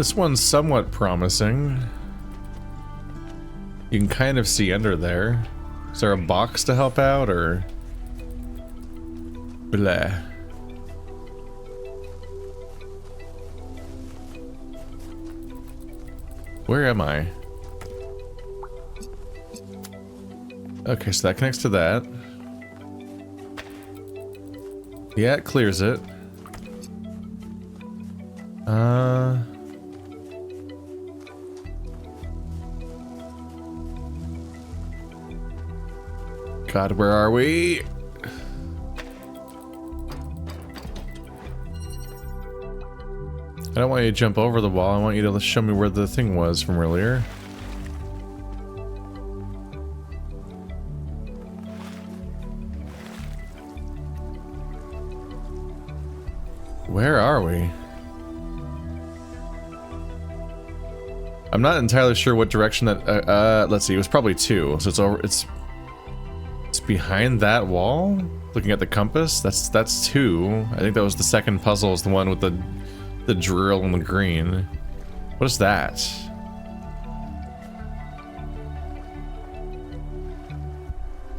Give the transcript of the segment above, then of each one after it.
This one's somewhat promising. You can kind of see under there. Is there a box to help out, or... Blah. Where am I? Okay, so that connects to that. Yeah, it clears it. God, where are we? I don't want you to jump over the wall. I want you to show me where the thing was from earlier. Where are we? I'm not entirely sure what direction that, let's see, it was probably 2, so it's over, it's behind that wall? Looking at the compass? That's 2. I think that was the second puzzle, is the one with the drill and the green. What is that?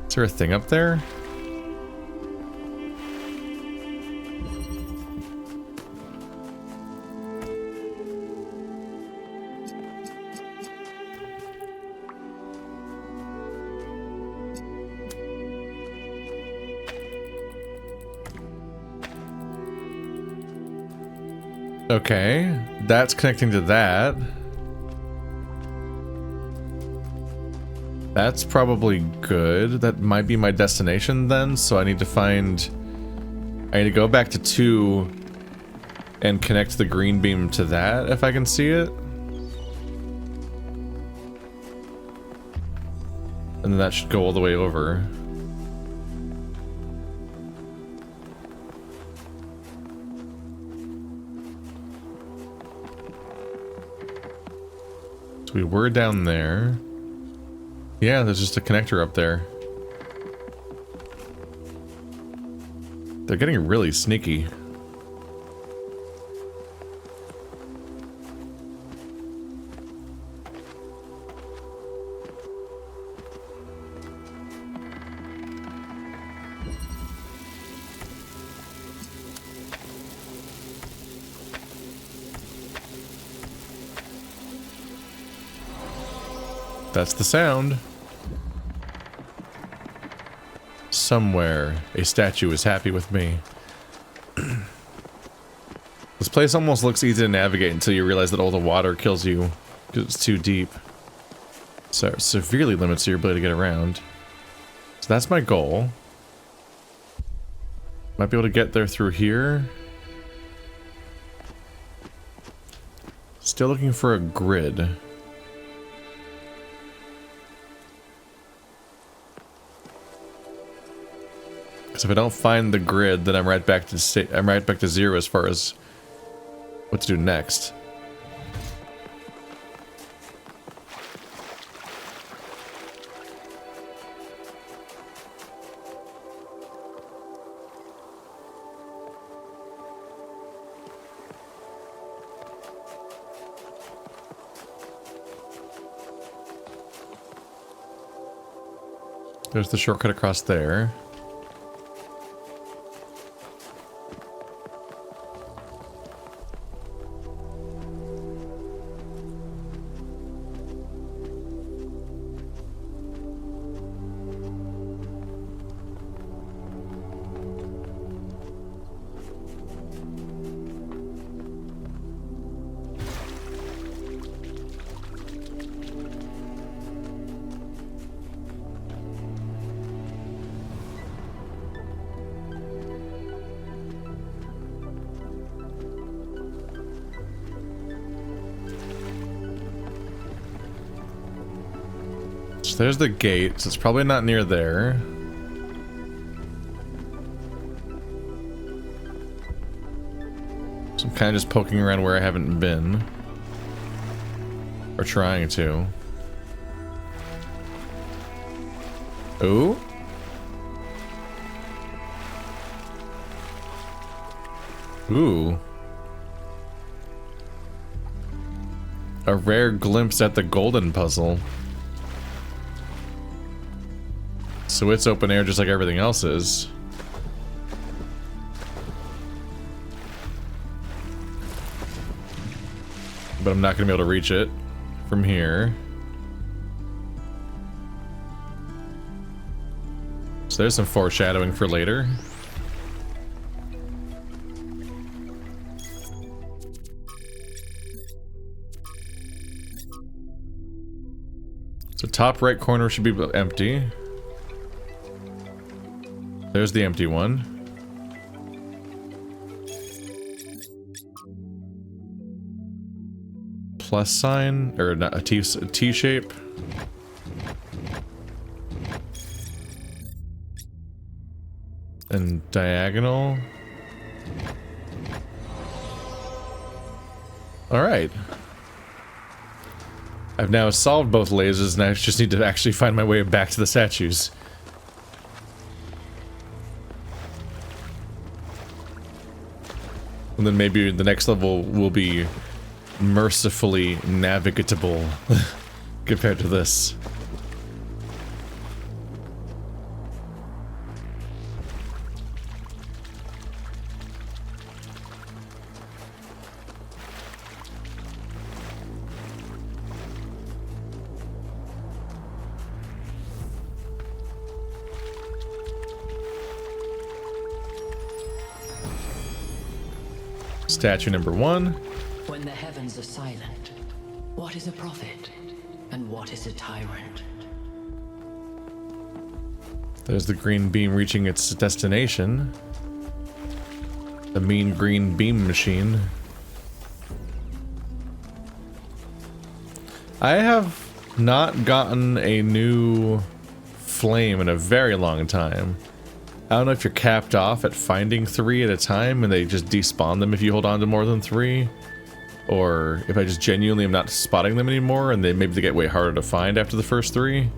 Is there a thing up there? Okay, that's connecting to that. That's probably good. That might be my destination then, so I need to go back to 2 and connect the green beam to that if I can see it. And then that should go all the way over. We were down there. Yeah, there's just a connector up there. They're getting really sneaky. That's the sound. Somewhere, a statue is happy with me. This place almost looks easy to navigate until you realize that all the water kills you because it's too deep. So it severely limits your ability to get around. So that's my goal. Might be able to get there through here. Still looking for a grid. Because if I don't find the grid, then I'm right back to 0 as far as what to do next. There's the shortcut across there. So there's the gate, so it's probably not near there. So I'm kind of just poking around where I haven't been. Or trying to. Ooh. A rare glimpse at the golden puzzle. So it's open air just like everything else is. But I'm not going to be able to reach it from here. So there's some foreshadowing for later. So top right corner should be empty. There's the empty one. Plus sign, or not, a T shape. And diagonal. Alright. I've now solved both lasers and I just need to actually find my way back to the statues. And then maybe the next level will be mercifully navigatable compared to this. Statue number 1. When the heavens are silent, what is a prophet and what is a tyrant? There's the green beam reaching its destination. The mean green beam machine. I have not gotten a new flame in a very long time. I don't know if you're capped off at finding 3 at a time and they just despawn them if you hold on to more than 3. Or if I just genuinely am not spotting them anymore and maybe they get way harder to find after the first 3.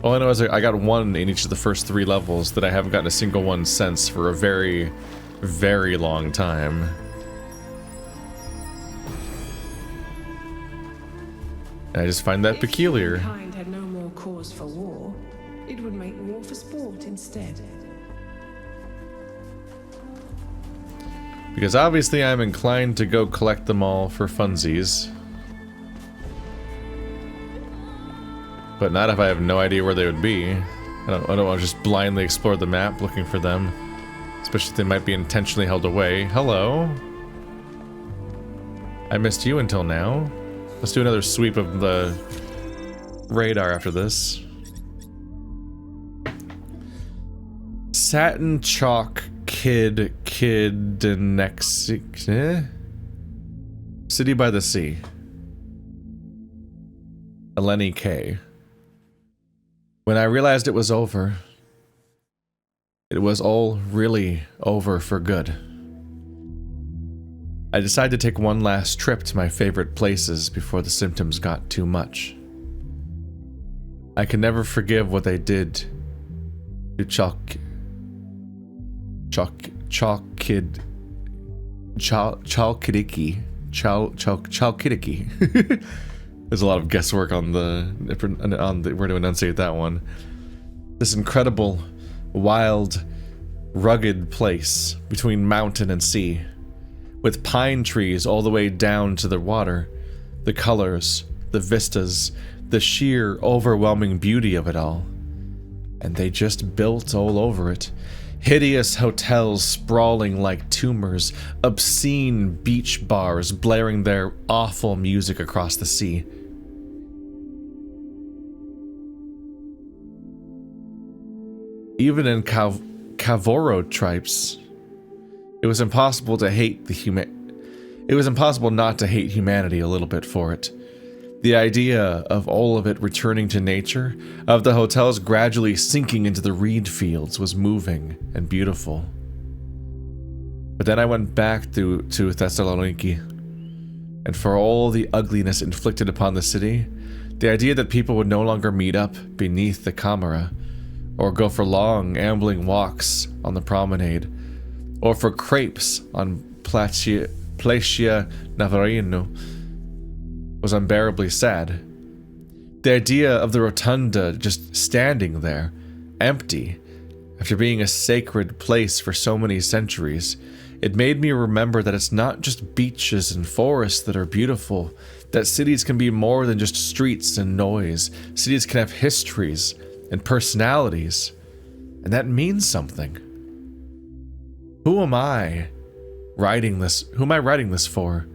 All I know is I got 1 in each of the first 3 levels that I haven't gotten a single one since for a very, very long time. I just find that peculiar. If humankind had no more cause for war, it would make war for sport instead. Because obviously I'm inclined to go collect them all for funsies. But not if I have no idea where they would be. I don't want to just blindly explore the map looking for them. Especially if they might be intentionally held away. Hello? I missed you until now. Let's do another sweep of the radar after this. Satin Chalk Kid next City by the Sea. Eleni K. When I realized it was over, it was all really over for good. I decided to take one last trip to my favorite places before the symptoms got too much. I can never forgive what they did to Chalkidiki. There's a lot of guesswork on the where to enunciate that one. This incredible, wild, rugged place between mountain and sea, with pine trees all the way down to the water, the colors, the vistas, the sheer, overwhelming beauty of it all. And they just built all over it. Hideous hotels sprawling like tumors, obscene beach bars blaring their awful music across the sea. Even in Cavoro tribes, it was impossible not to hate humanity a little bit for it. The idea of all of it returning to nature, of the hotels gradually sinking into the reed fields, was moving and beautiful. But then I went back to Thessaloniki, and for all the ugliness inflicted upon the city, the idea that people would no longer meet up beneath the Camera, or go for long, ambling walks on the promenade, or for crepes on Placia Navarino, was unbearably sad. The idea of the rotunda just standing there, empty, after being a sacred place for so many centuries, it made me remember that it's not just beaches and forests that are beautiful, that cities can be more than just streets and noise. Cities can have histories and personalities, and that means something. Who am I writing this? Who am I writing this for?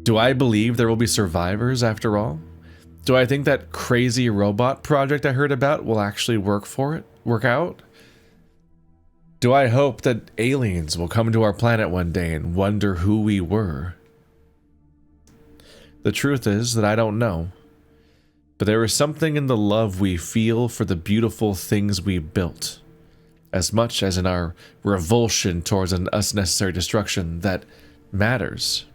Do I believe there will be survivors after all? Do I think that crazy robot project I heard about will actually work out? Do I hope that aliens will come to our planet one day and wonder who we were? The truth is that I don't know. But there is something in the love we feel for the beautiful things we built, as much as in our revulsion towards an unnecessary destruction, that matters.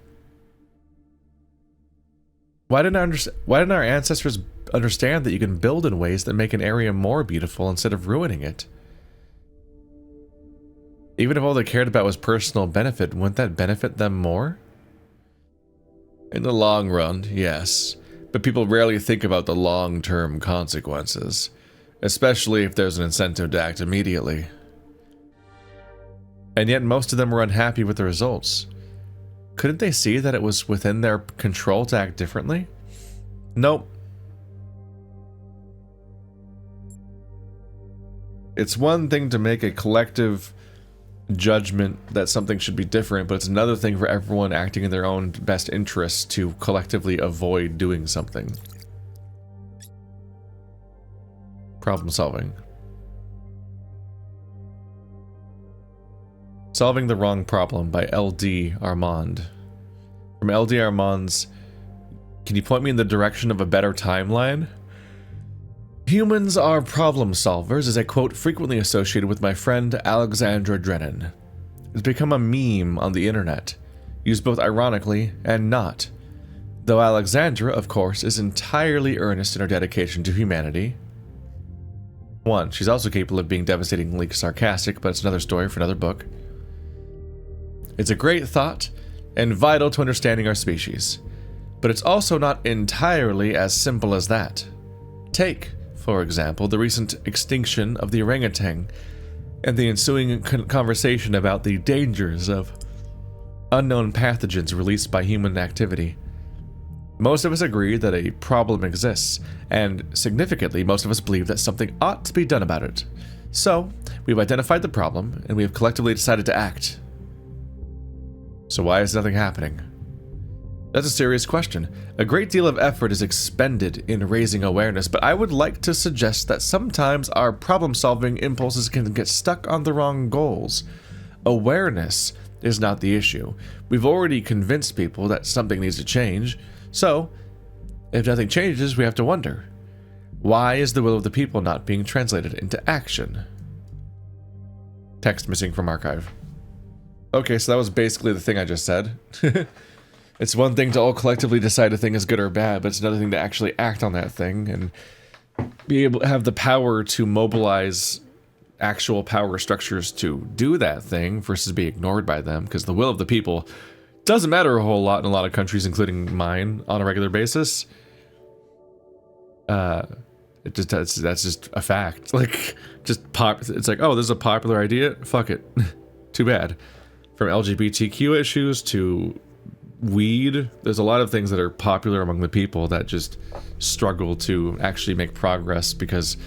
Why didn't our ancestors understand that you can build in ways that make an area more beautiful instead of ruining it? Even if all they cared about was personal benefit, wouldn't that benefit them more? In the long run, yes, but people rarely think about the long-term consequences, especially if there's an incentive to act immediately. And yet most of them were unhappy with the results. Couldn't they see that it was within their control to act differently? Nope. It's one thing to make a collective judgment that something should be different, but it's another thing for everyone acting in their own best interests to collectively avoid doing something. Problem solving. Solving the Wrong Problem by L.D. Armand. From L.D. Armand's Can You Point Me in the Direction of a Better Timeline? Humans are problem solvers is a quote frequently associated with my friend Alexandra Drennan. It's become a meme on the internet, used both ironically and not. Though Alexandra, of course, is entirely earnest in her dedication to humanity. 1. She's also capable of being devastatingly sarcastic, but it's another story for another book. It's a great thought, and vital to understanding our species. But it's also not entirely as simple as that. Take, for example, the recent extinction of the orangutan, and the ensuing conversation about the dangers of unknown pathogens released by human activity. Most of us agree that a problem exists, and significantly, most of us believe that something ought to be done about it. So, we've identified the problem, and we have collectively decided to act. So why is nothing happening? That's a serious question. A great deal of effort is expended in raising awareness, but I would like to suggest that sometimes our problem-solving impulses can get stuck on the wrong goals. Awareness is not the issue. We've already convinced people that something needs to change, so if nothing changes, we have to wonder, why is the will of the people not being translated into action? Text missing from archive. Okay, so that was basically the thing I just said. It's one thing to all collectively decide a thing is good or bad, but it's another thing to actually act on that thing and be able to have the power to mobilize actual power structures to do that thing versus be ignored by them, because the will of the people doesn't matter a whole lot in a lot of countries, including mine, on a regular basis. That's just a fact. Like, it's like, oh, this is a popular idea? Fuck it. Too bad. From LGBTQ issues to weed, there's a lot of things that are popular among the people that just struggle to actually make progress because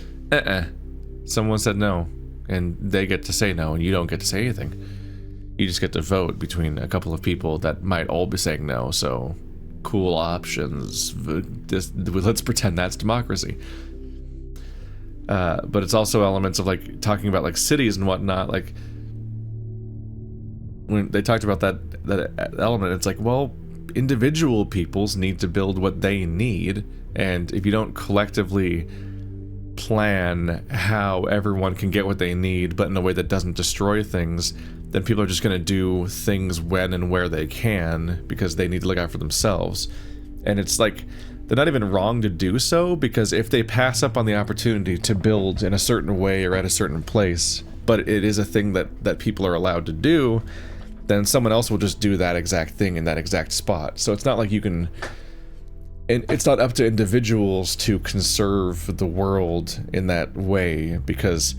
someone said no, and they get to say no, and you don't get to say anything. You just get to vote between a couple of people that might all be saying no, so cool options. Let's pretend that's democracy. But it's also elements of like talking about like cities and whatnot, like when they talked about that element, it's like, well, individual peoples need to build what they need, and if you don't collectively plan how everyone can get what they need, but in a way that doesn't destroy things, then people are just going to do things when and where they can because they need to look out for themselves. And it's like, they're not even wrong to do so, because if they pass up on the opportunity to build in a certain way or at a certain place, but it is a thing that people are allowed to do, then someone else will just do that exact thing in that exact spot. So it's not like you can And it's not up to individuals to conserve the world in that way, because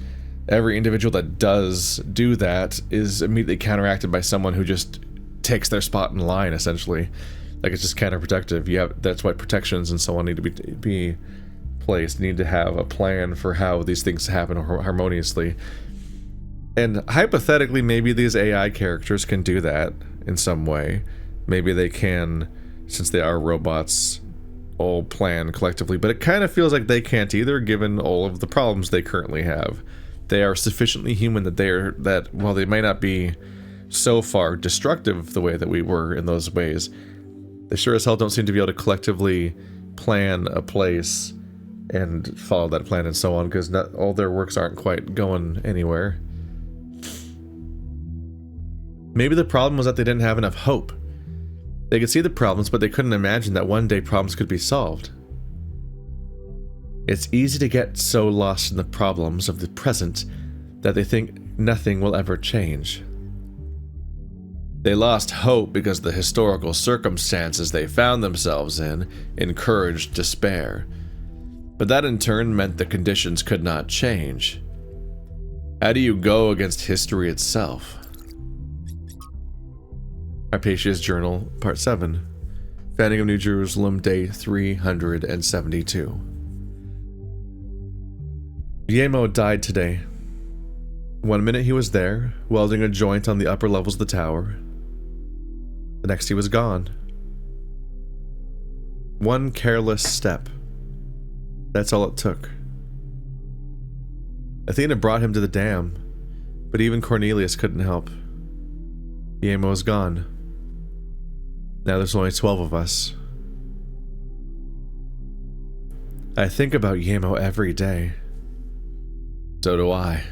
every individual that does do that is immediately counteracted by someone who just takes their spot in line, essentially. Like, it's just counterproductive. That's why protections and so on need to be placed. You need to have a plan for how these things happen harmoniously. And hypothetically, maybe these AI characters can do that in some way. Maybe they can, since they are robots, all plan collectively, but it kind of feels like they can't either, given all of the problems they currently have. They are sufficiently human that while they might not be so far destructive the way that we were in those ways, they sure as hell don't seem to be able to collectively plan a place and follow that plan and so on, because not all their works aren't quite going anywhere. Maybe the problem was that they didn't have enough hope. They could see the problems, but they couldn't imagine that one day problems could be solved. It's easy to get so lost in the problems of the present that they think nothing will ever change. They lost hope because the historical circumstances they found themselves in encouraged despair. But that in turn meant the conditions could not change. How do you go against history itself? Hypatia's Journal, Part 7. Founding of New Jerusalem, Day 372. Yemo died today. 1 minute he was there, welding a joint on the upper levels of the tower. The next he was gone. One careless step. That's all it took. Athena brought him to the dam, but even Cornelius couldn't help. Yemo is gone. Now there's only 12 of us. I think about Yemo every day. So do I.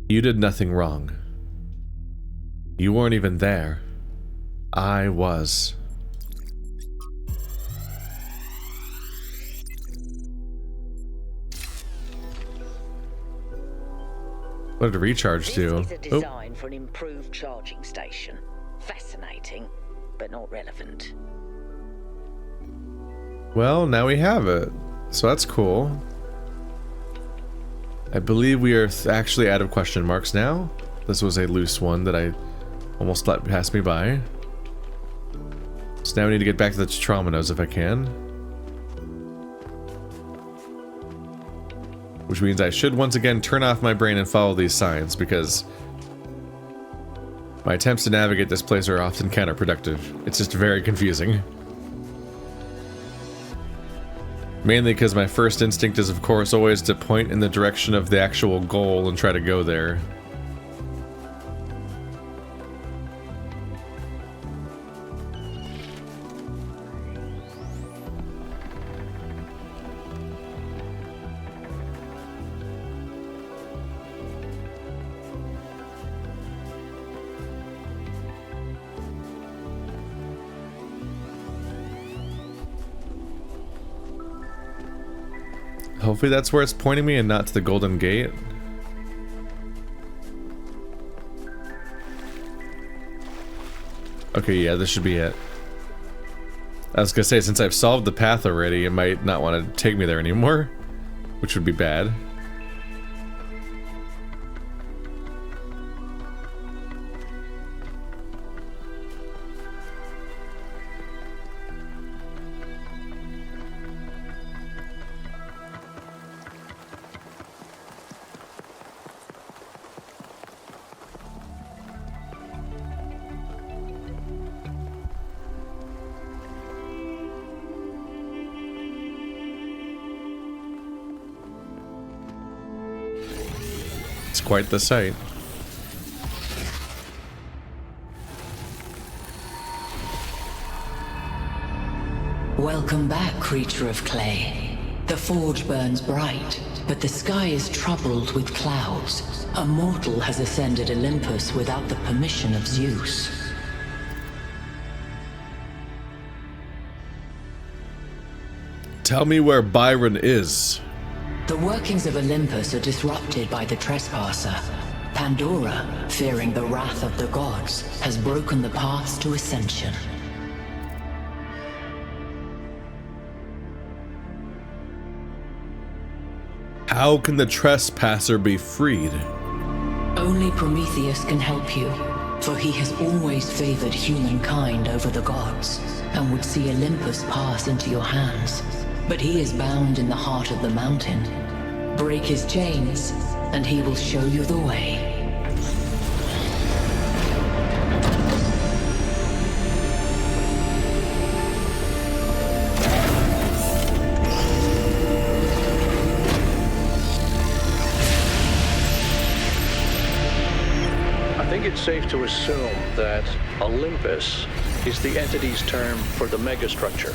You did nothing wrong. You weren't even there. I was. What did recharge do? This is a design for an improved charging station. Fascinating, but not relevant. Well, now we have it. So that's cool. I believe we are actually out of question marks now. This was a loose one that I almost let pass me by. So now we need to get back to the Tetrominoes if I can. Which means I should once again turn off my brain and follow these signs, because my attempts to navigate this place are often counterproductive. It's just very confusing. Mainly because my first instinct is, of course, always to point in the direction of the actual goal and try to go there. Hopefully that's where it's pointing me and not to the Golden Gate. Okay, yeah, this should be it. I was gonna say, since I've solved the path already, it might not want to take me there anymore, which would be bad. Quite the sight. Welcome back, creature of clay. The forge burns bright, but the sky is troubled with clouds. A mortal has ascended Olympus without the permission of Zeus. Tell me where Byron is. The workings of Olympus are disrupted by the trespasser. Pandora, fearing the wrath of the gods, has broken the paths to ascension. How can the trespasser be freed? Only Prometheus can help you, for he has always favored humankind over the gods, and would see Olympus pass into your hands. But he is bound in the heart of the mountain. Break his chains, and he will show you the way. I think it's safe to assume that Olympus is the entity's term for the megastructure.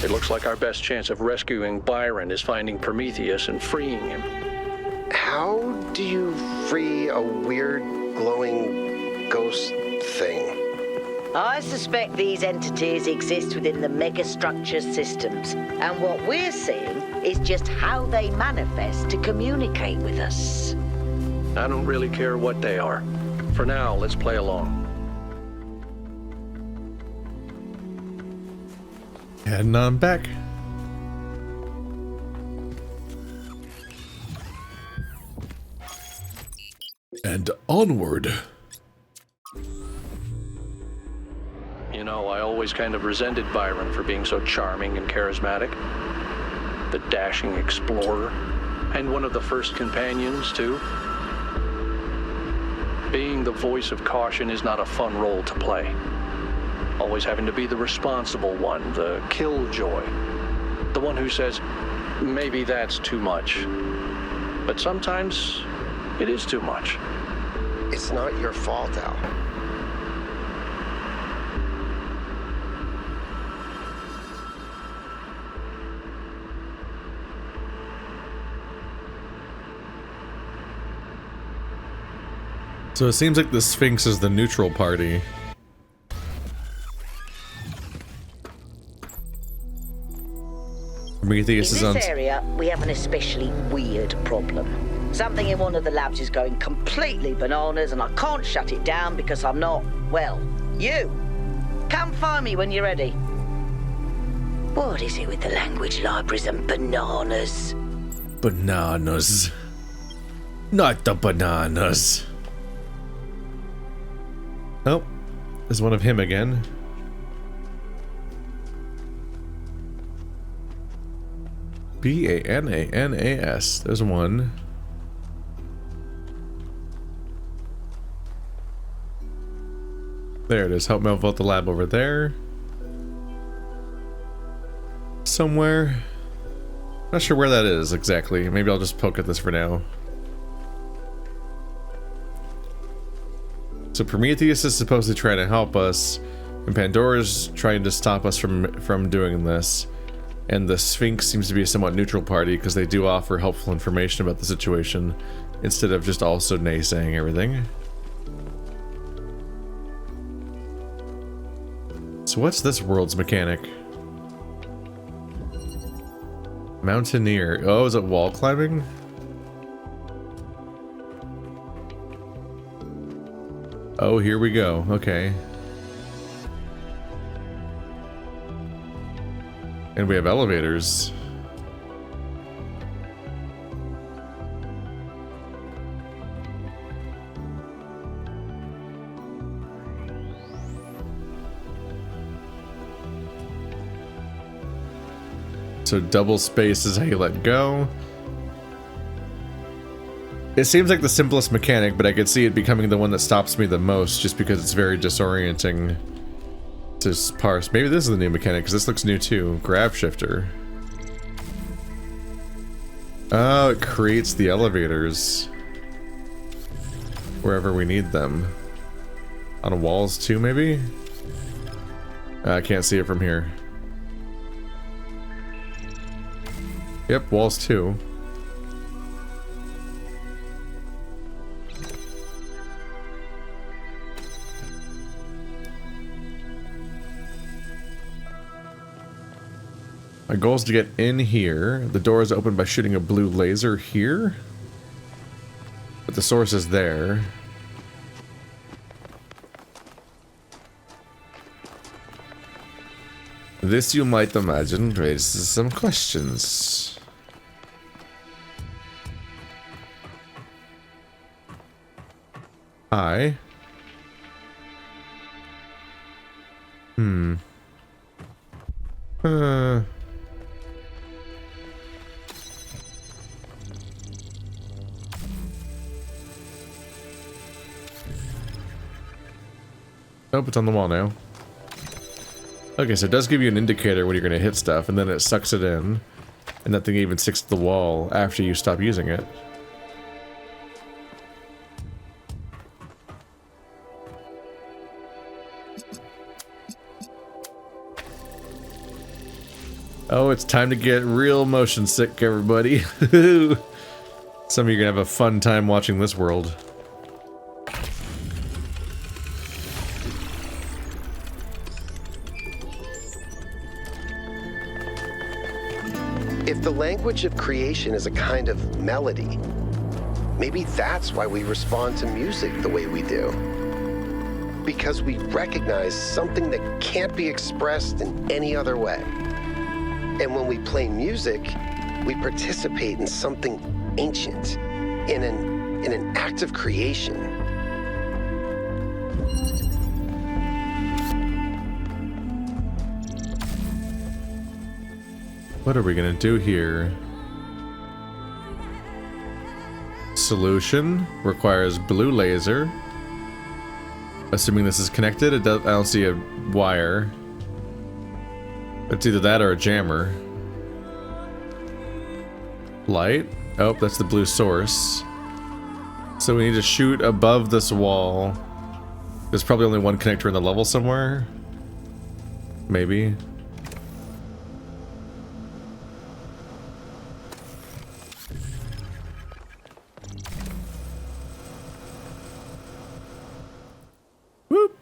It looks like our best chance of rescuing Byron is finding Prometheus and freeing him. How do you free a weird, glowing ghost thing? I suspect these entities exist within the megastructure systems, and what we're seeing is just how they manifest to communicate with us. I don't really care what they are. For now, let's play along. Heading on back. And onward. You know, I always kind of resented Byron for being so charming and charismatic. The dashing explorer. And one of the first companions, too. Being the voice of caution is not a fun role to play. Always having to be the responsible one, the killjoy. The one who says, maybe that's too much. But sometimes it is too much. It's not your fault, Al. So it seems like the Sphinx is the neutral party. Prometheus is In on. this area, we have an especially weird problem. Something in one of the labs is going completely bananas, and I can't shut it down because I'm not, well, you. Come find me when you're ready. What is it with the language libraries and bananas? Bananas. Not the bananas. Oh, there's one of him again. B-A-N-A-N-A-S. There's one. There it is. Help me vote the lab over there. Somewhere. Not sure where that is exactly. Maybe I'll just poke at this for now. So Prometheus is supposedly trying to help us, and Pandora's trying to stop us from doing this. And the Sphinx seems to be a somewhat neutral party because they do offer helpful information about the situation instead of just also naysaying everything. So what's this world's mechanic? Mountaineer. Oh, is it wall climbing? Oh, here we go. Okay. And we have elevators. So double space is how you let go. It seems like the simplest mechanic, but I could see it becoming the one that stops me the most just because it's very disorienting to parse. Maybe this is the new mechanic because this looks new too. Grab shifter. Oh, it creates the elevators wherever we need them. On walls too, maybe? I can't see it from here. Yep, walls too. My goal is to get in here. The door is opened by shooting a blue laser here. But the source is there. This, you might imagine, raises some questions. Hi. Nope, it's on the wall now. Okay, so it does give you an indicator when you're going to hit stuff, and then it sucks it in. And that thing even sticks to the wall after you stop using it. Oh, it's time to get real motion sick, everybody. Some of you are going to have a fun time watching this world. If the language of creation is a kind of melody, maybe that's why we respond to music the way we do. Because we recognize something that can't be expressed in any other way. And when we play music, we participate in something ancient, in an act of creation. What are we gonna do here? Solution requires blue laser. Assuming this is connected, I don't see a wire. It's either that or a jammer. Light. Oh, that's the blue source. So we need to shoot above this wall. There's probably only one connector in the level somewhere. Maybe. Whoop.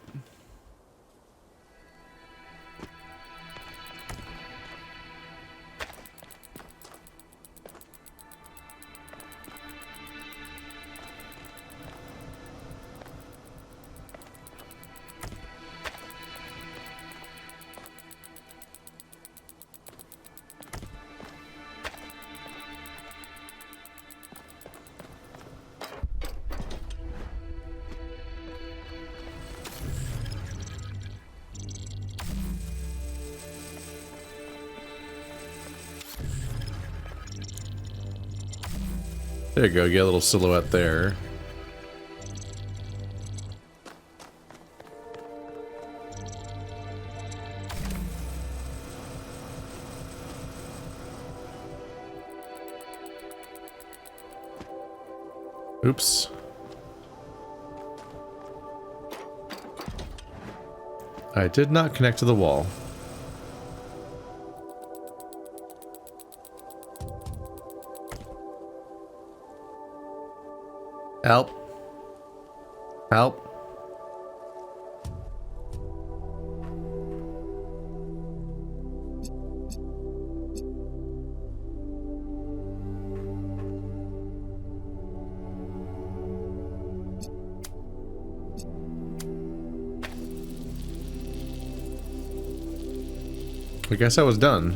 There you go, get a little silhouette there. Oops. I did not connect to the wall. Help. Help. I guess I was done.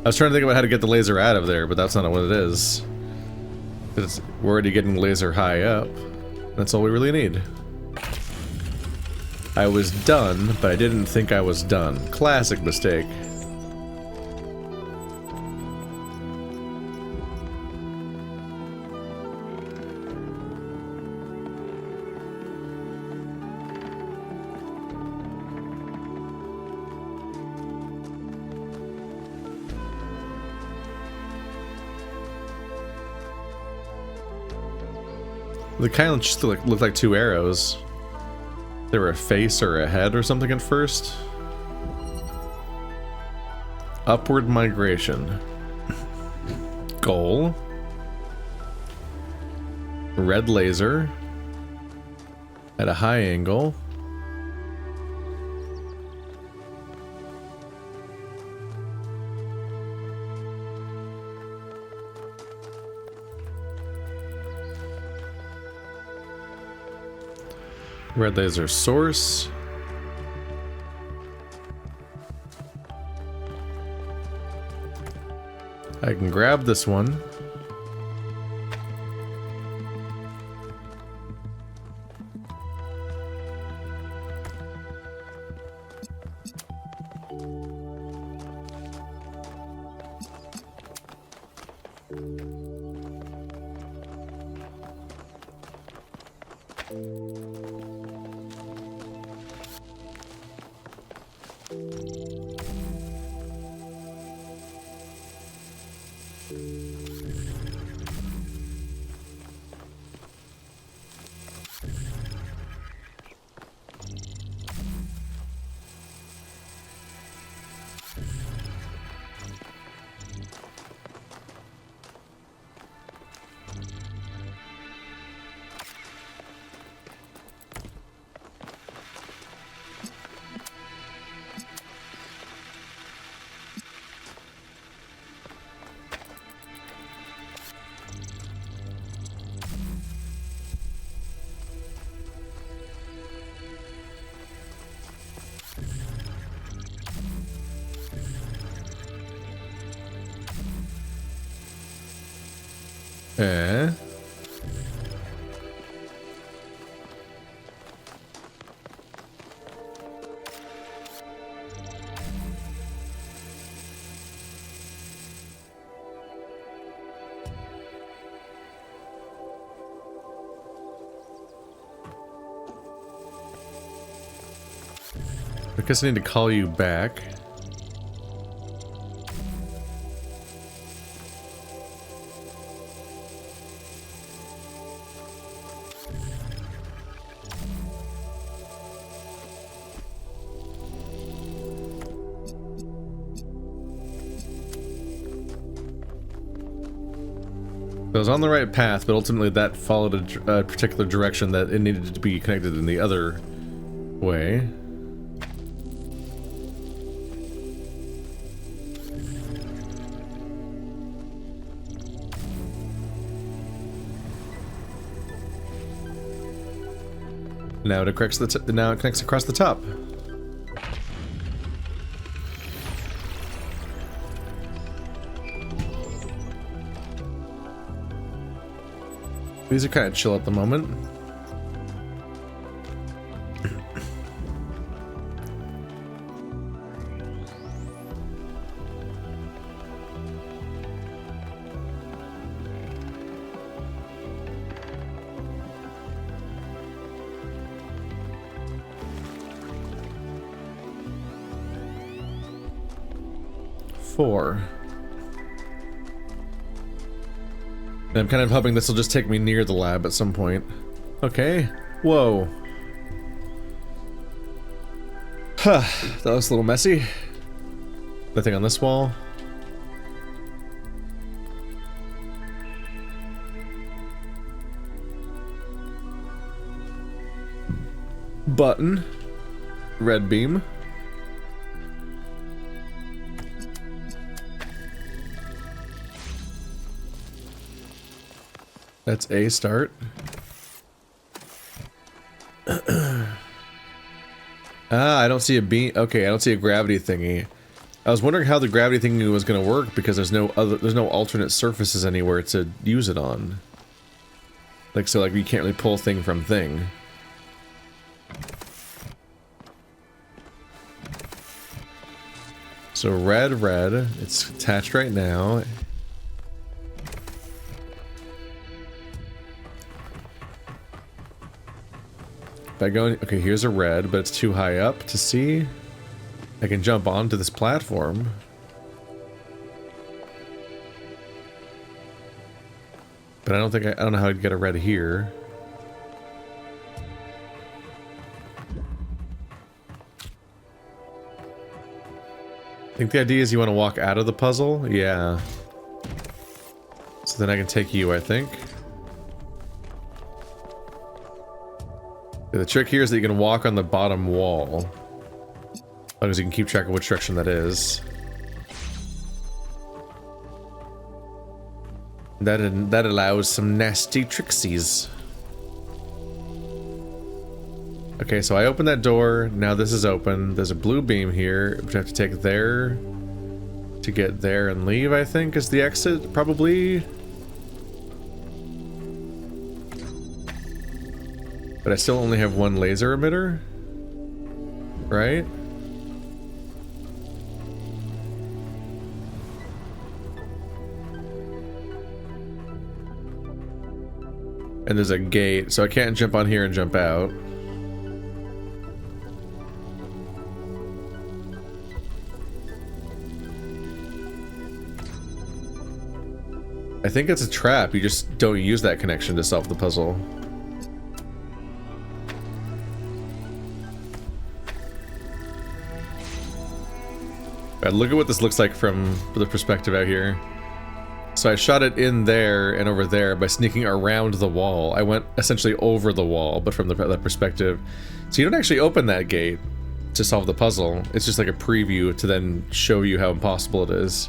I was trying to think about how to get the laser out of there, but that's not what it is. We're already getting laser high up. That's all we really need. I was done, but I didn't think I was done. Classic mistake. They kind of just looked like two arrows. They were a face or a head or something at first. Upward migration. Goal. Red laser. At a high angle. Red laser source. I can grab this one. Eh? I guess I need to call you back. I was on the right path, but ultimately that followed a particular direction that it needed to be connected in the other way. Now it connects across the top. These are kind of chill at the moment. Four. And I'm kind of hoping this will just take me near the lab at some point. Okay. Whoa. Huh. That was a little messy. Nothing on this wall. Button. Red beam. That's a start. I don't see a beam. Okay, I don't see a gravity thingy. I was wondering how the gravity thingy was going to work because there's no alternate surfaces anywhere to use it on. Like, so like you can't really pull thing from thing. So red, it's attached right now. If I go, okay, here's a red, but it's too high up to see. I can jump onto this platform. But I don't know how I'd get a red here. I think the idea is you want to walk out of the puzzle? Yeah. So then I can take you, I think. The trick here is that you can walk on the bottom wall. As long as you can keep track of which direction that is. That allows some nasty tricksies. Okay, so I opened that door. Now this is open. There's a blue beam here, which I have to take there to get there and leave, I think, is the exit, probably. But I still only have one laser emitter, right? And there's a gate, so I can't jump on here and jump out. I think it's a trap. You just don't use that connection to solve the puzzle. Right, look at what this looks like from the perspective out here. So I shot it in there and over there by sneaking around the wall. I went essentially over the wall, but from that perspective. So you don't actually open that gate to solve the puzzle. It's just like a preview to then show you how impossible it is.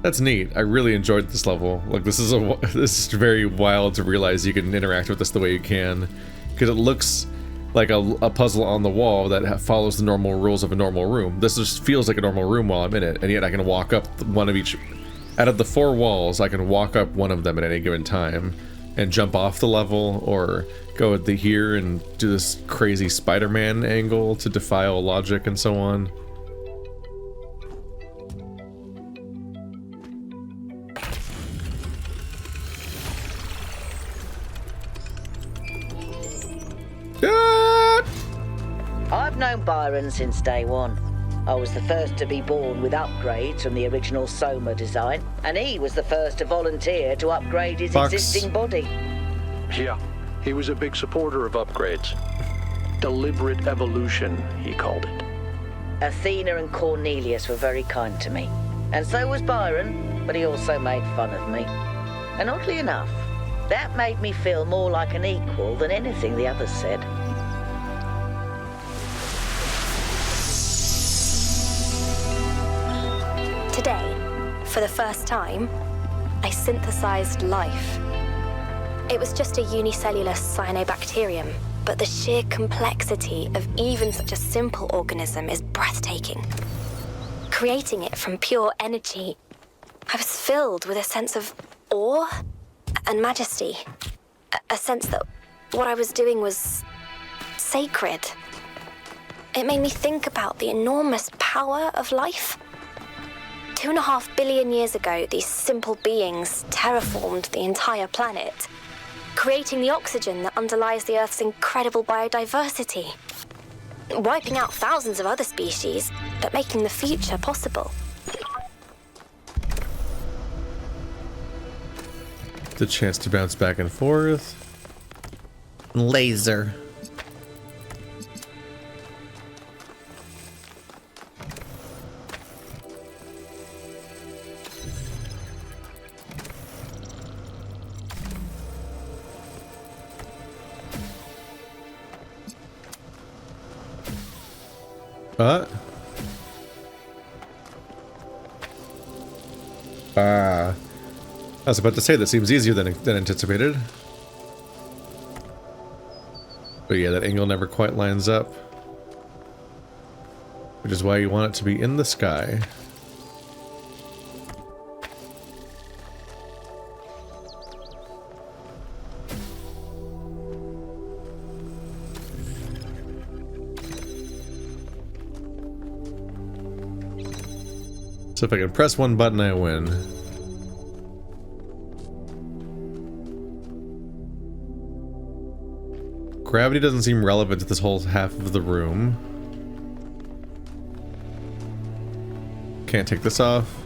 That's neat. I really enjoyed this level. Like, this is very wild to realize you can interact with this the way you can, because it looks like a puzzle on the wall that follows the normal rules of a normal room. This just feels like a normal room while I'm in it, and yet I can walk up one of each. Out of the 4 walls, I can walk up one of them at any given time and jump off the level, or go at the here and do this crazy Spider-Man angle to defy all logic and so on. I've known Byron since day one. I was the first to be born with upgrades from the original Soma design, and he was the first to volunteer to upgrade his existing body. Yeah, he was a big supporter of upgrades. Deliberate evolution, he called it. Athena and Cornelius were very kind to me, and so was Byron, but he also made fun of me. And oddly enough, that made me feel more like an equal than anything the others said. Today, for the first time, I synthesized life. It was just a unicellular cyanobacterium, but the sheer complexity of even such a simple organism is breathtaking. Creating it from pure energy, I was filled with a sense of awe and majesty. A sense that what I was doing was sacred. It made me think about the enormous power of life. 2.5 billion years ago, these simple beings terraformed the entire planet, creating the oxygen that underlies the Earth's incredible biodiversity, wiping out thousands of other species, but making the future possible. The chance to bounce back and forth. Laser. I was about to say, that seems easier than anticipated. But yeah, that angle never quite lines up. Which is why you want it to be in the sky. So if I can press one button, I win. Gravity doesn't seem relevant to this whole half of the room. Can't take this off.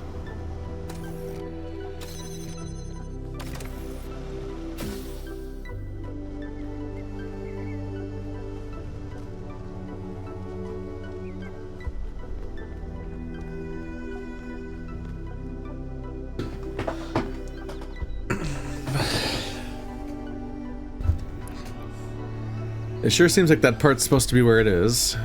It sure seems like that part's supposed to be where it is.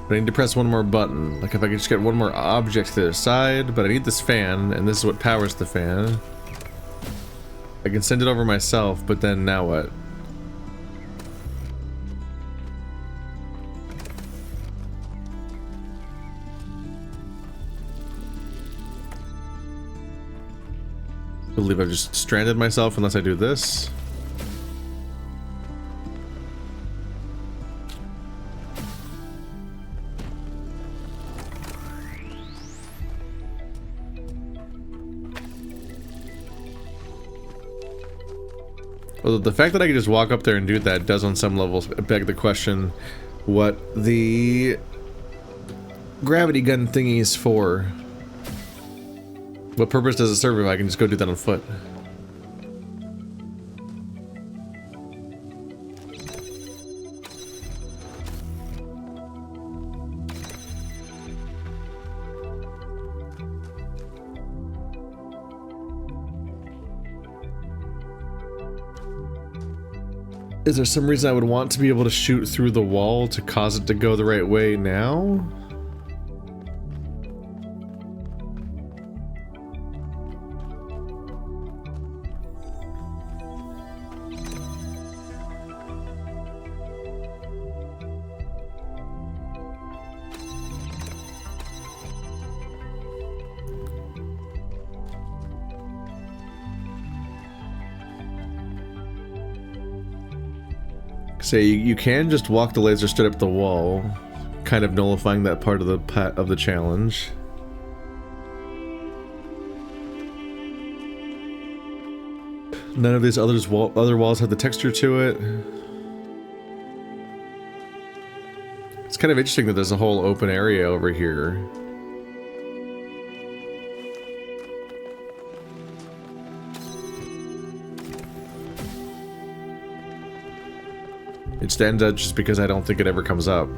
But I need to press one more button. Like if I could just get one more object to the other side, but I need this fan, and this is what powers the fan. I can send it over myself, but then now what? I believe I've just stranded myself unless I do this. Well, the fact that I can just walk up there and do that does on some levels beg the question what the gravity gun thingy is for. What purpose does it serve if I can just go do that on foot? Is there some reason I would want to be able to shoot through the wall to cause it to go the right way now? Say you can just walk the laser straight up the wall, kind of nullifying that part of the challenge. None of these other walls have the texture to it. It's kind of interesting that there's a whole open area over here. It stands out just because I don't think it ever comes up.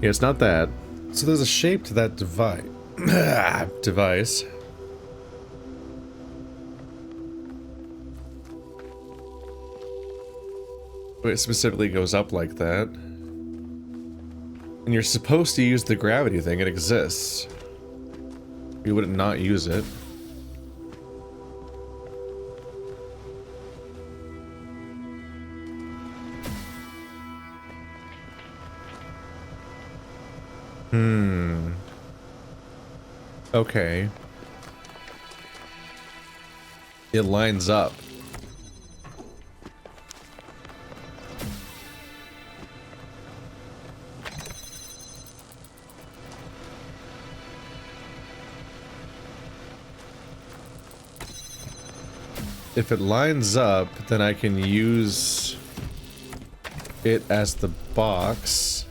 Yeah, it's not that. So there's a shape to that device. It specifically goes up like that. And you're supposed to use the gravity thing, it exists. You wouldn't not use it. Okay. It lines up. If it lines up, then I can use it as the box.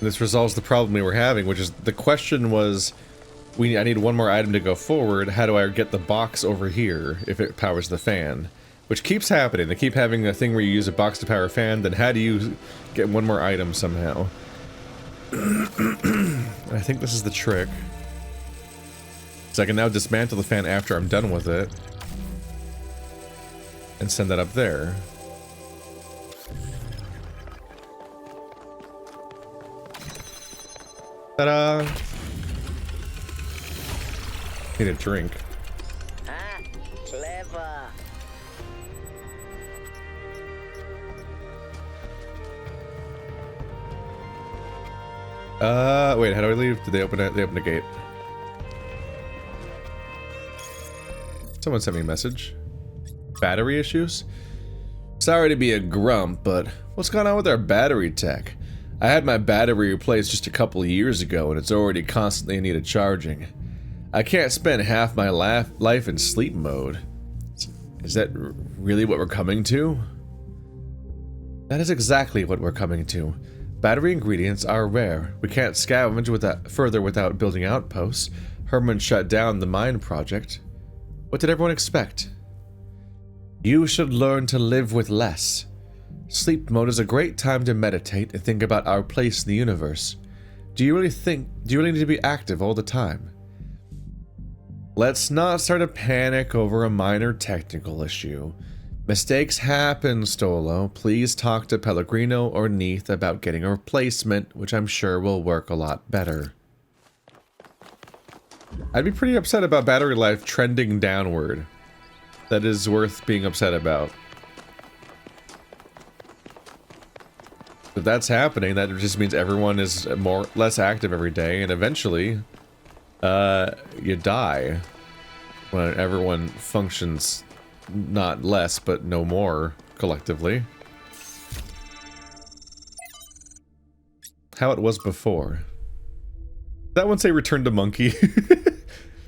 This resolves the problem we were having, which is the question was, I need one more item to go forward. How do I get the box over here if it powers the fan? Which keeps happening. They keep having a thing where you use a box to power a fan, then how do you get one more item somehow? I think this is the trick. So I can now dismantle the fan after I'm done with it. And send that up there. Ta-da! Need a drink. Ah, clever. Wait, how do I leave? Did they open it? They opened the gate. Someone sent me a message. Battery issues? Sorry to be a grump, but what's going on with our battery tech? I had my battery replaced just a couple of years ago and it's already constantly in need of charging. I can't spend half my life in sleep mode. Is that really what we're coming to? That is exactly what we're coming to. Battery ingredients are rare. We can't scavenge further without building outposts. Herman shut down the mine project. What did everyone expect? You should learn to live with less. Sleep mode is a great time to meditate and think about our place in the universe. Do you really need to be active all the time? Let's not start a panic over a minor technical issue. Mistakes happen, Stolo. Please talk to Pellegrino or Neath about getting a replacement, which I'm sure will work a lot better. I'd be pretty upset about battery life trending downward. That is worth being upset about. If that's happening, that just means everyone is less active every day, and eventually, you die. When everyone functions not less, but no more, collectively. How it was before. That one say return to monkey?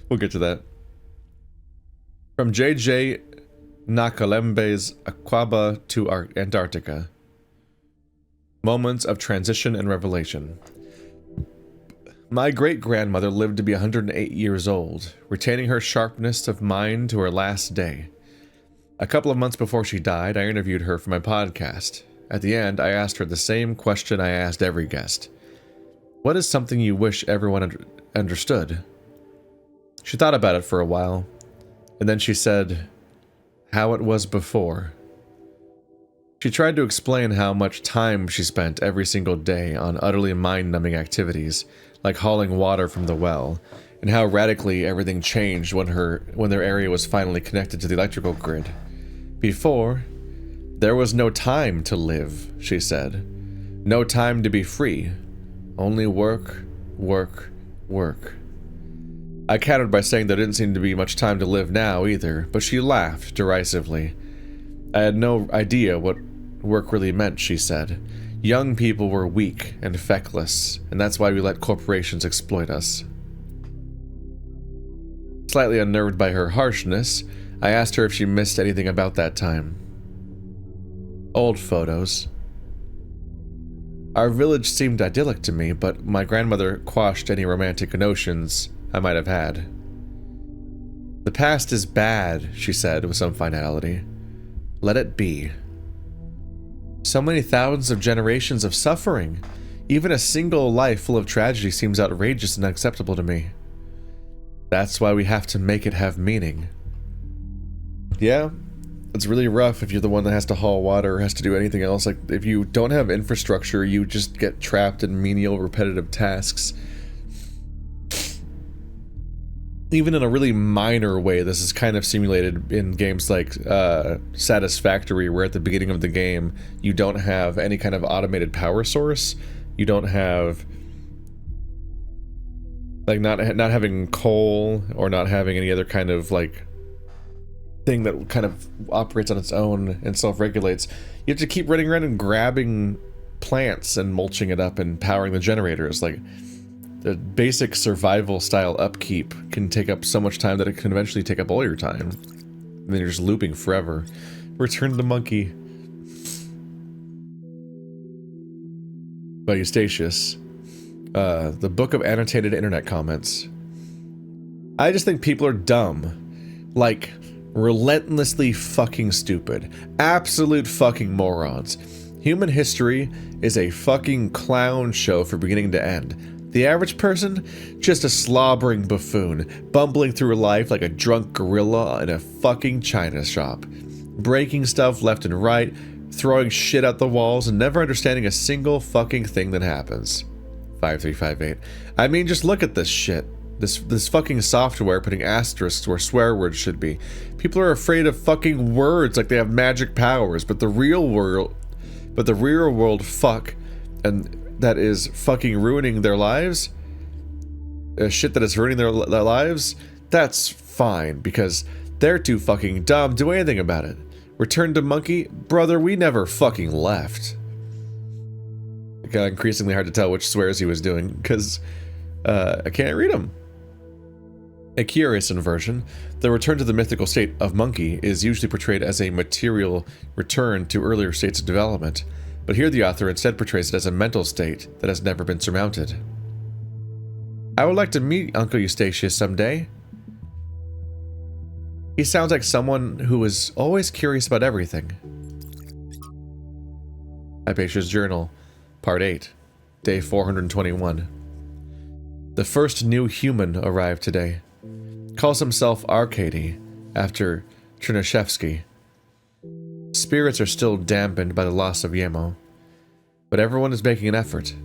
We'll get to that. From JJ Nakalembe's Aquaba to Antarctica. Moments of transition and revelation. My great-grandmother lived to be 108 years old, retaining her sharpness of mind to her last day. A couple of months before she died, I interviewed her for my podcast. At the end, I asked her the same question I asked every guest. What is something you wish everyone understood? She thought about it for a while, and then she said, how it was before. She tried to explain how much time she spent every single day on utterly mind-numbing activities, like hauling water from the well, and how radically everything changed when their area was finally connected to the electrical grid. Before, there was no time to live, she said. No time to be free. Only work, work, work. I countered by saying there didn't seem to be much time to live now either, but she laughed derisively. I had no idea what work really meant, she said. Young people were weak and feckless, and that's why we let corporations exploit us. Slightly unnerved by her harshness, I asked her if she missed anything about that time. Old photos. Our village seemed idyllic to me, but my grandmother quashed any romantic notions I might have had. The past is bad, she said with some finality. Let it be. So many thousands of generations of suffering. Even a single life full of tragedy seems outrageous and unacceptable to me. That's why we have to make it have meaning. Yeah, it's really rough if you're the one that has to haul water or has to do anything else. Like, if you don't have infrastructure, you just get trapped in menial, repetitive tasks. Even in a really minor way, this is kind of simulated in games like Satisfactory, where at the beginning of the game, you don't have any kind of automated power source. You don't have, like, not having coal or not having any other kind of, like, thing that kind of operates on its own and self-regulates. You have to keep running around and grabbing plants and mulching it up and powering the generators. Like, the basic survival style upkeep can take up so much time that it can eventually take up all your time. And then you're just looping forever. Return to Monkey. By Eustatius. The Book of Annotated Internet Comments. I just think people are dumb. Like, relentlessly fucking stupid. Absolute fucking morons. Human history is a fucking clown show from beginning to end. The average person, just a slobbering buffoon, bumbling through life like a drunk gorilla in a fucking china shop. Breaking stuff left and right, throwing shit out the walls, and never understanding a single fucking thing that happens. 5358. I mean, just look at this shit. This fucking software putting asterisks where swear words should be. People are afraid of fucking words like they have magic powers, but the real world fuck, and that is fucking ruining their lives, shit that is ruining their lives, that's fine, because they're too fucking dumb to do anything about it. Return to Monkey? Brother, we never fucking left. It got increasingly hard to tell which swears he was doing, because I can't read them. A curious inversion, the return to the mythical state of Monkey is usually portrayed as a material return to earlier states of development. But here the author instead portrays it as a mental state that has never been surmounted. I would like to meet Uncle Eustatius someday. He sounds like someone who is always curious about everything. Hypatia's Journal, Part 8, Day 421. The first new human arrived today. Calls himself Arkady, after Chernyshevsky. Spirits are still dampened by the loss of Yemo, but everyone is making an effort.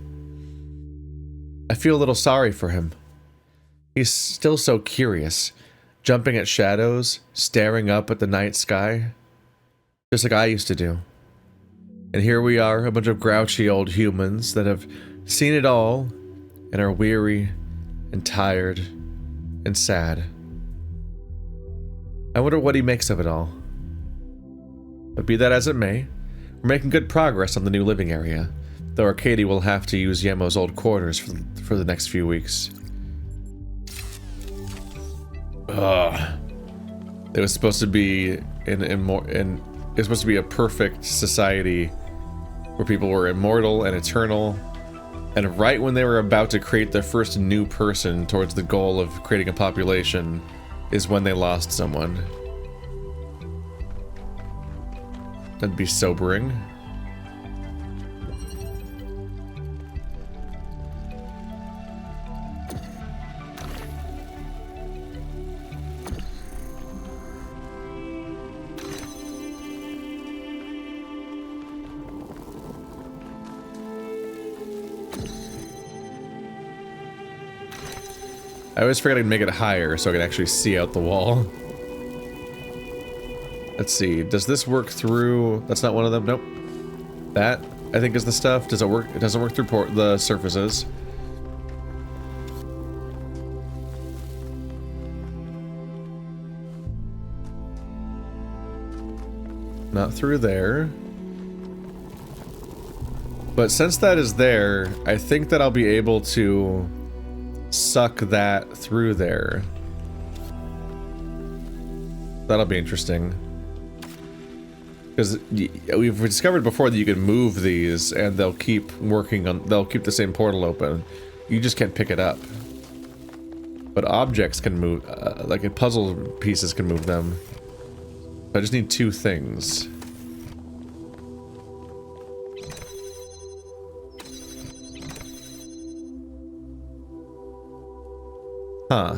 I feel a little sorry for him. He's still so curious, jumping at shadows, staring up at the night sky, just like I used to do. And here we are, a bunch of grouchy old humans that have seen it all and are weary and tired and sad. I wonder what he makes of it all. But be that as it may, we're making good progress on the new living area, though Arkady will have to use Yemo's old quarters for the next few weeks. Ugh. It was supposed to be it was supposed to be a perfect society where people were immortal and eternal. And right when they were about to create their first new person towards the goal of creating a population is when they lost someone. That'd be sobering. I always forget to make it higher so I can actually see out the wall. Let's see, does this work through... That's not one of them, nope. That, I think, is the stuff. Does it work? It doesn't work through the surfaces. Not through there. But since that is there, I think that I'll be able to suck that through there. That'll be interesting. Because we've discovered before that you can move these and they'll keep working on, they'll keep the same portal open. You just can't pick it up. But objects can move, like puzzle pieces can move them. I just need two things. Huh.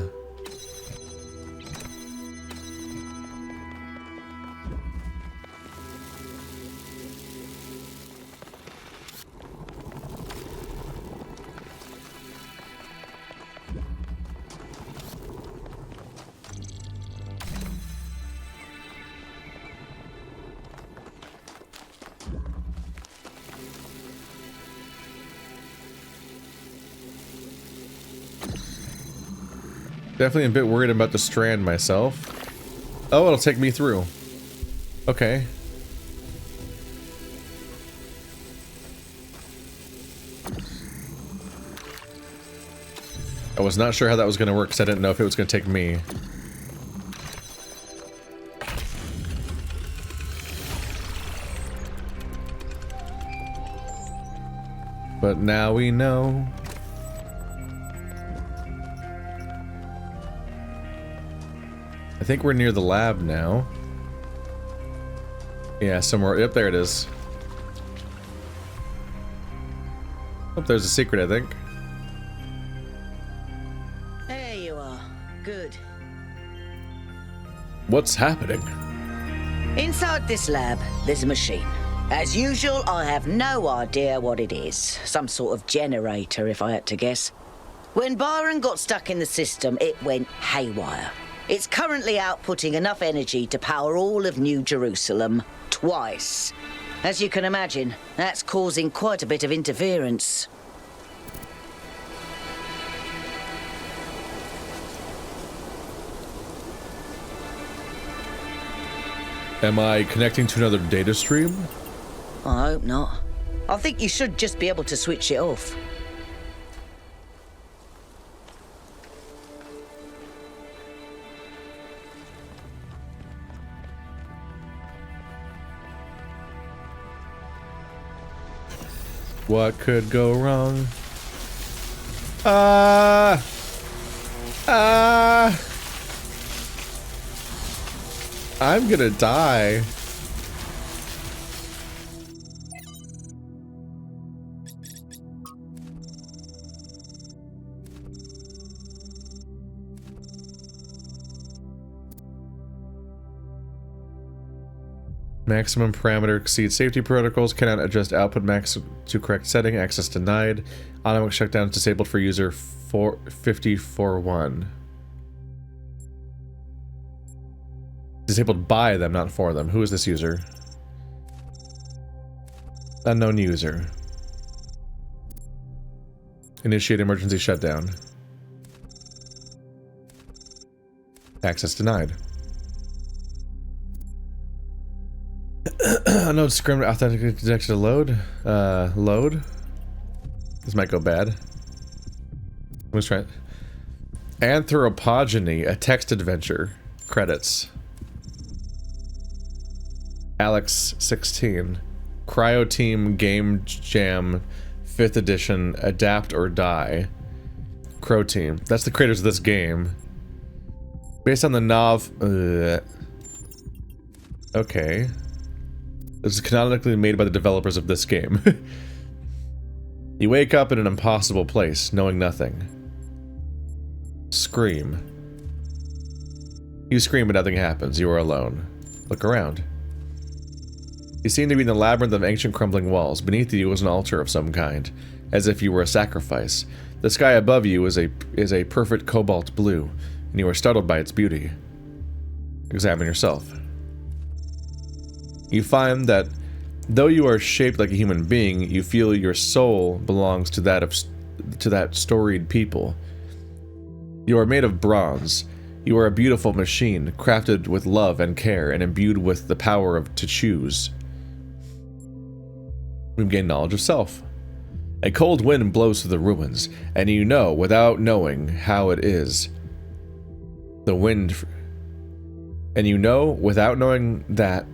Definitely a bit worried about the strand myself. Oh, it'll take me through. Okay. I was not sure how that was going to work because I didn't know if it was going to take me. But now we know. I think we're near the lab now. Yeah, somewhere. Yep, there it is. Oh, there's a secret, I think. There you are. Good. What's happening? Inside this lab, there's a machine. As usual, I have no idea what it is. Some sort of generator, if I had to guess. When Byron got stuck in the system, it went haywire. It's currently outputting enough energy to power all of New Jerusalem twice. As you can imagine, that's causing quite a bit of interference. Am I connecting to another data stream? I hope not. I think you should just be able to switch it off. What could go wrong? I'm gonna die. Maximum parameter exceeds safety protocols. Cannot adjust output max to correct setting. Access denied. Automatic shutdown is disabled for user 454-1. Disabled by them, not for them. Who is this user? Unknown user. Initiate emergency shutdown. Access denied. Unknown scrim authentic detection to load. Load. This might go bad. Let's try it. Anthropogeny, a text adventure. Credits. Alex 16. Cryo Team Game Jam 5th edition. Adapt or Die. Crow Team. That's the creators of this game. Based on the okay. This is canonically made by the developers of this game. You wake up in an impossible place, knowing nothing. Scream. You scream but nothing happens. You are alone. Look around. You seem to be in the labyrinth of ancient crumbling walls. Beneath you is an altar of some kind, as if you were a sacrifice. The sky above you is a perfect cobalt blue, and you are startled by its beauty. Examine yourself. You find that though you are shaped like a human being, you feel your soul belongs to that storied people. You are made of bronze. You are a beautiful machine, crafted with love and care, and imbued with the power to choose. We've gained knowledge of self. A cold wind blows through the ruins, and you know, without knowing how it is, the wind... And you know, without knowing that...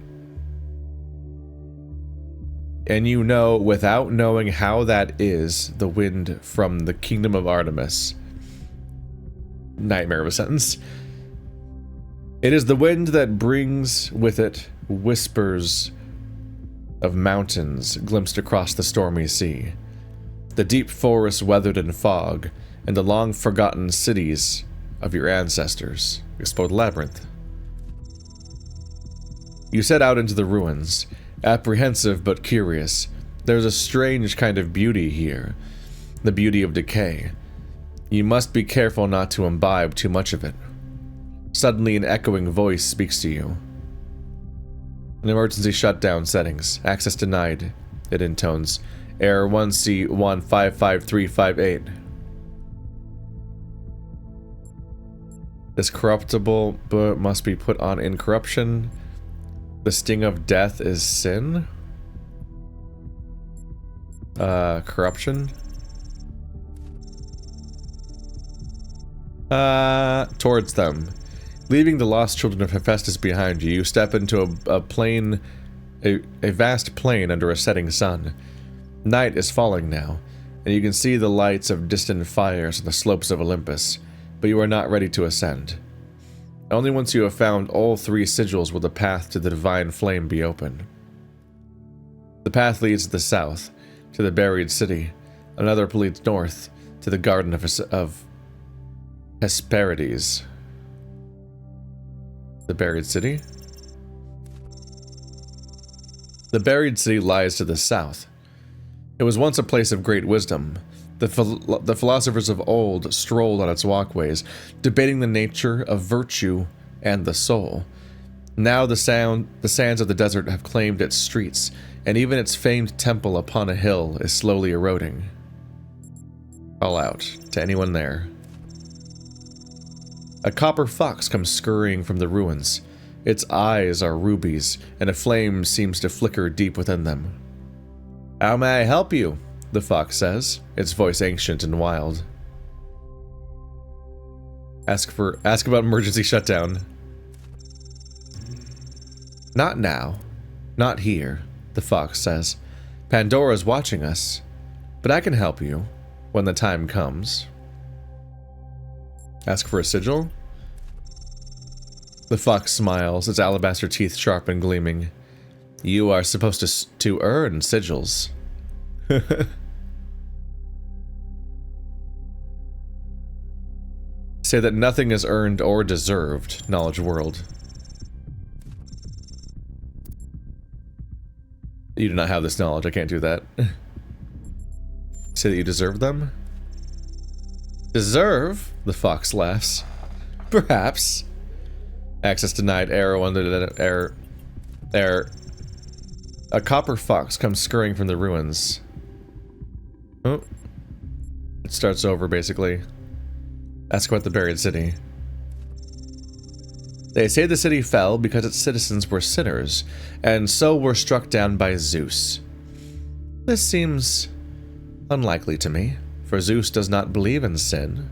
And you know, without knowing how that is, the wind from the kingdom of Artemis. Nightmare of a sentence. It is the wind that brings with it whispers of mountains glimpsed across the stormy sea, the deep forests weathered in fog, and the long-forgotten cities of your ancestors. Explore the labyrinth. You set out into the ruins, apprehensive but curious. There's a strange kind of beauty here, the beauty of decay. You must be careful not to imbibe too much of it. Suddenly, an echoing voice speaks to you. An emergency shutdown settings. Access denied. It intones. Error 1C155358. This corruptible but must be put on incorruption. The sting of death is sin? Corruption? Towards them. Leaving the lost children of Hephaestus behind you, you step into a vast plain under a setting sun. Night is falling now, and you can see the lights of distant fires on the slopes of Olympus, but you are not ready to ascend. Only once you have found all 3 sigils will the path to the divine flame be open. The path leads to the south, to the buried city. Another leads north, to the garden of Hesperides. The buried city? The buried city lies to the south. It was once a place of great wisdom. The philosophers of old strolled on its walkways, debating the nature of virtue and the soul. Now the sands of the desert have claimed its streets, and even its famed temple upon a hill is slowly eroding. Call out to anyone there. A copper fox comes scurrying from the ruins. Its eyes are rubies, and a flame seems to flicker deep within them. "How may I help you?" the fox says, its voice ancient and wild. Ask about emergency shutdown. "Not now. Not here," the fox says. "Pandora's watching us, but I can help you when the time comes." Ask for a sigil? The fox smiles, its alabaster teeth sharp and gleaming. "You are supposed to earn sigils." Say that nothing is earned or deserved, Knowledge World. You do not have this knowledge, I can't do that. Say that you deserve them? Deserve? The fox laughs. Perhaps. Access denied. Arrow under the error. A copper fox comes scurrying from the ruins. Oh. It starts over, basically. Ask about the buried city. They say the city fell because its citizens were sinners, and so were struck down by Zeus. This seems unlikely to me, for Zeus does not believe in sin.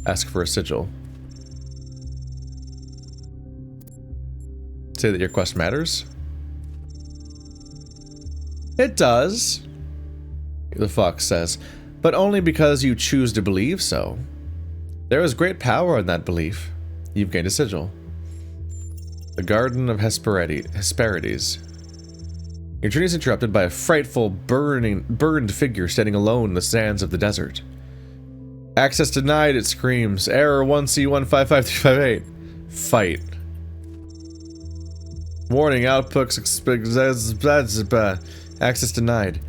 Ask for a sigil. Say say that your quest matters? It does, the fox says, but only because you choose to believe so. There is great power in that belief. You've gained a sigil. The Garden of Hesperides. Your journey is interrupted by a frightful, burned figure standing alone in the sands of the desert. Access denied, it screams. Error 1C155358. Fight. Warning, outputs access denied.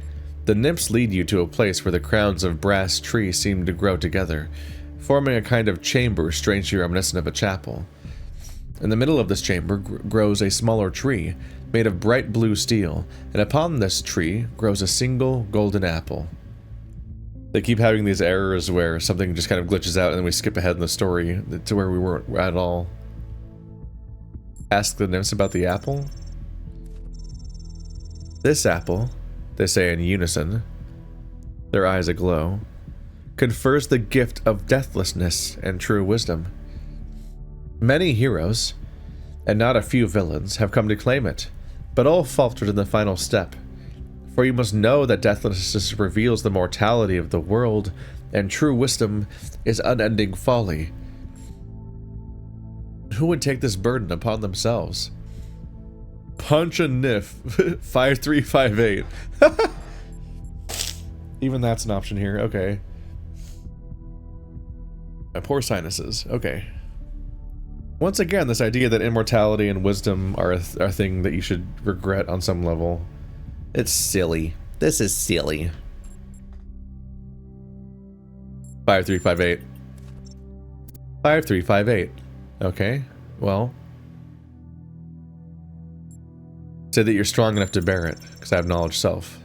The nymphs lead you to a place where the crowns of brass trees seem to grow together, forming a kind of chamber strangely reminiscent of a chapel. In the middle of this chamber grows a smaller tree, made of bright blue steel, and upon this tree grows a single golden apple. They keep having these errors where something just kind of glitches out and then we skip ahead in the story to where we weren't at all. Ask the nymphs about the apple. This apple, they say in unison, their eyes aglow, confers the gift of deathlessness and true wisdom. Many heroes, and not a few villains, have come to claim it, but all faltered in the final step. For you must know that deathlessness reveals the mortality of the world, and true wisdom is unending folly. Who would take this burden upon themselves? Punch a Nif 5358. Even that's an option here. Okay. My poor sinuses. Okay. Once again, this idea that immortality and wisdom are a thing that you should regret on some level. It's silly. This is silly. 5358. 5358. Okay, well. Say that you're strong enough to bear it, because I have knowledge self.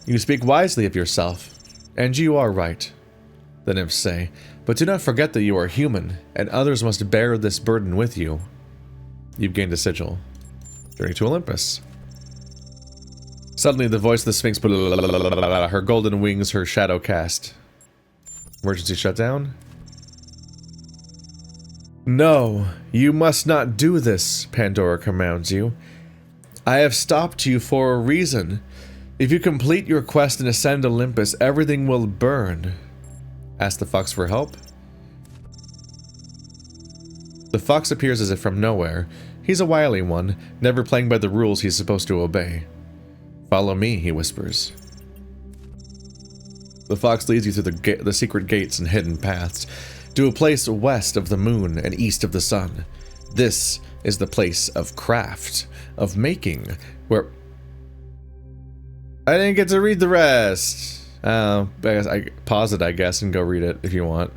You speak wisely of yourself, and you are right, the nymphs say, but do not forget that you are human, and others must bear this burden with you. You've gained a sigil. Journey to Olympus. Suddenly the voice of the Sphinx, her golden wings, her shadow cast. Emergency shutdown? No, you must not do this, Pandora commands you. I have stopped you for a reason. If you complete your quest and ascend Olympus, everything will burn. Ask the fox for help. The fox appears as if from nowhere. He's a wily one, never playing by the rules he's supposed to obey. Follow me, he whispers. The fox leads you through the secret gates and hidden paths, to a place west of the moon and east of the sun. This is the place of craft, of making, where... I didn't get to read the rest! I pause it, I guess, and go read it if you want.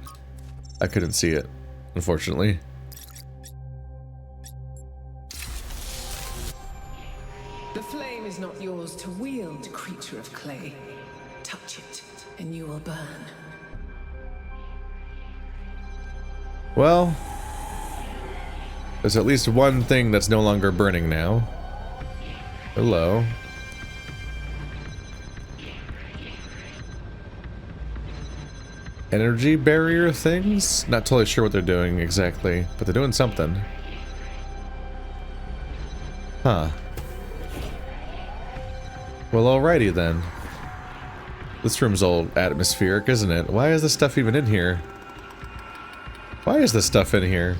I couldn't see it, unfortunately. The flame is not yours to wield, creature of clay. Touch it, and you will burn. Well, there's at least one thing that's no longer burning now. Hello. Energy barrier things? Not totally sure what they're doing exactly, but they're doing something. Huh. Well, alrighty then. This room's all atmospheric, isn't it? Why is this stuff even in here? Why is this stuff in here?